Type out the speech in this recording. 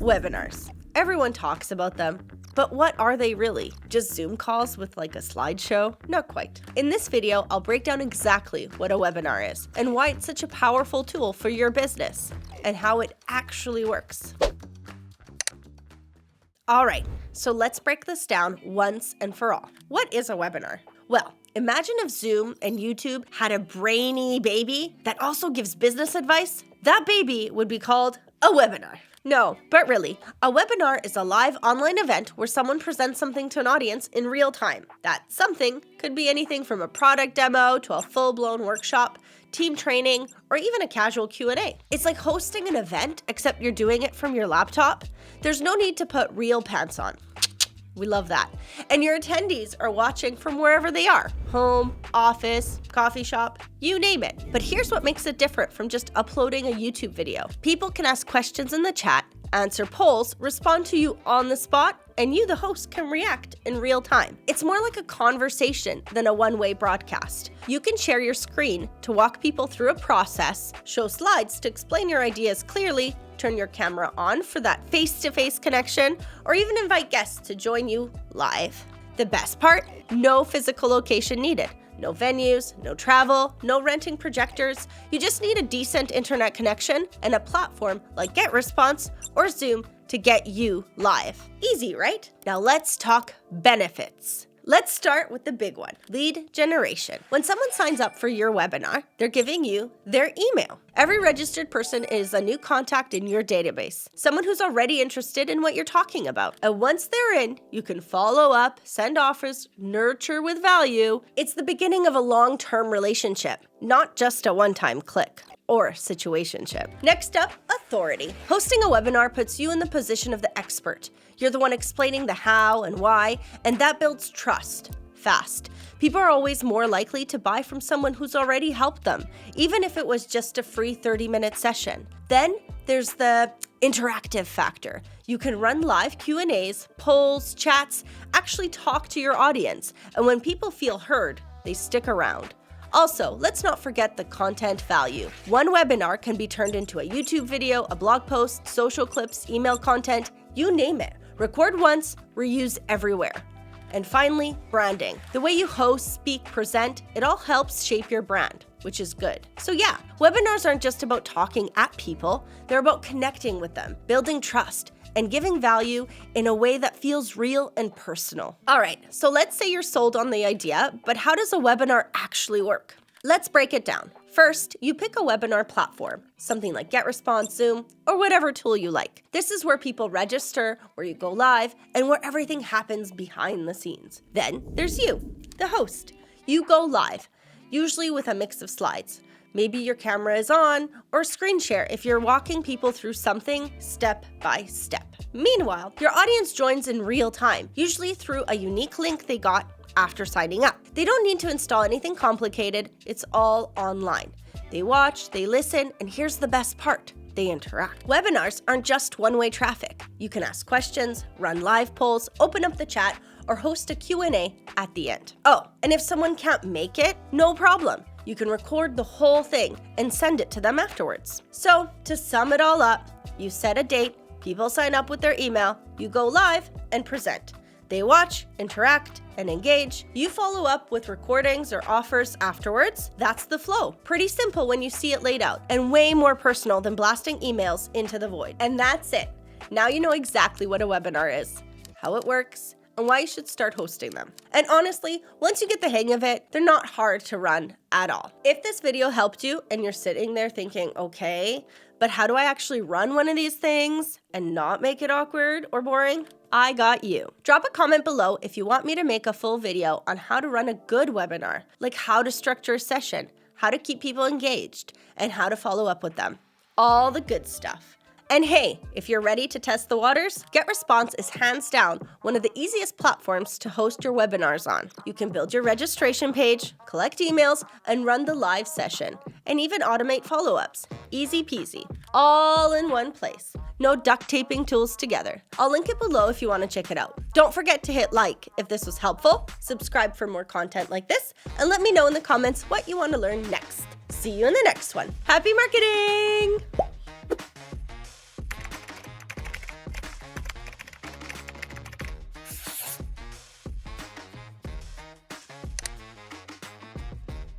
Webinars. Everyone talks about them, but what are they really? Just Zoom calls with like a slideshow? Not quite. In this video, I'll break down exactly what a webinar is and why it's such a powerful tool for your business and how it actually works. All right, so let's break this down once and for all. What is a webinar? Well, imagine if Zoom and YouTube had a brainy baby that also gives business advice. That baby would be called a webinar. No, but really, a webinar is a live online event where someone presents something to an audience in real time. That something could be anything from a product demo to a full-blown workshop, team training, or even a casual Q&A. It's like hosting an event, except you're doing it from your laptop. There's no need to put real pants on. We love that. And your attendees are watching from wherever they are. Home, office, coffee shop, you name it. But here's what makes it different from just uploading a YouTube video. People can ask questions in the chat, answer polls, respond to you on the spot, and you, the host, can react in real time. It's more like a conversation than a one-way broadcast. You can share your screen to walk people through a process, show slides to explain your ideas clearly, turn your camera on for that face-to-face connection, or even invite guests to join you live. The best part? No physical location needed. No venues, no travel, no renting projectors. You just need a decent internet connection and a platform like GetResponse or Zoom to get you live. Easy, right? Now let's talk benefits. Let's start with the big one, lead generation. When someone signs up for your webinar, they're giving you their email. Every registered person is a new contact in your database, someone who's already interested in what you're talking about. And once they're in, you can follow up, send offers, nurture with value. It's the beginning of a long-term relationship, not just a one-time click or situationship. Next up, authority. Hosting a webinar puts you in the position of the expert. You're the one explaining the how and why, and that builds trust fast. People are always more likely to buy from someone who's already helped them, even if it was just a free 30-minute session. Then there's the interactive factor. You can run live Q&As, polls, chats, actually talk to your audience, and when people feel heard, they stick around. Also, let's not forget the content value. One webinar can be turned into a YouTube video, a blog post, social clips, email content, you name it. Record once, reuse everywhere. And finally, branding. The way you host, speak, present, it all helps shape your brand, which is good. So yeah, webinars aren't just about talking at people, they're about connecting with them, building trust, and giving value in a way that feels real and personal. All right, so let's say you're sold on the idea, but how does a webinar actually work? Let's break it down. First, you pick a webinar platform, something like GetResponse, Zoom, or whatever tool you like. This is where people register, where you go live, and where everything happens behind the scenes. Then there's you, the host. You go live, usually with a mix of slides. Maybe your camera is on, or screen share if you're walking people through something step by step. Meanwhile, your audience joins in real time, usually through a unique link they got after signing up. They don't need to install anything complicated, it's all online. They watch, they listen, and here's the best part, they interact. Webinars aren't just one-way traffic. You can ask questions, run live polls, open up the chat, or host a Q&A at the end. Oh, and if someone can't make it, no problem. You can record the whole thing and send it to them afterwards. So, to sum it all up, you set a date, people sign up with their email, you go live and present. They watch, interact, and engage. You follow up with recordings or offers afterwards. That's the flow. Pretty simple when you see it laid out, and way more personal than blasting emails into the void. And that's it. Now you know exactly what a webinar is, how it works, and why you should start hosting them. And honestly, once you get the hang of it, they're not hard to run at all. If this video helped you and you're sitting there thinking, okay, but how do I actually run one of these things and not make it awkward or boring? I got you. Drop a comment below if you want me to make a full video on how to run a good webinar, like how to structure a session, how to keep people engaged, and how to follow up with them. All the good stuff. And hey, if you're ready to test the waters, GetResponse is hands down one of the easiest platforms to host your webinars on. You can build your registration page, collect emails, and run the live session, and even automate follow-ups. Easy peasy, all in one place. No duct taping tools together. I'll link it below if you want to check it out. Don't forget to hit like if this was helpful, subscribe for more content like this, and let me know in the comments what you want to learn next. See you in the next one. Happy marketing!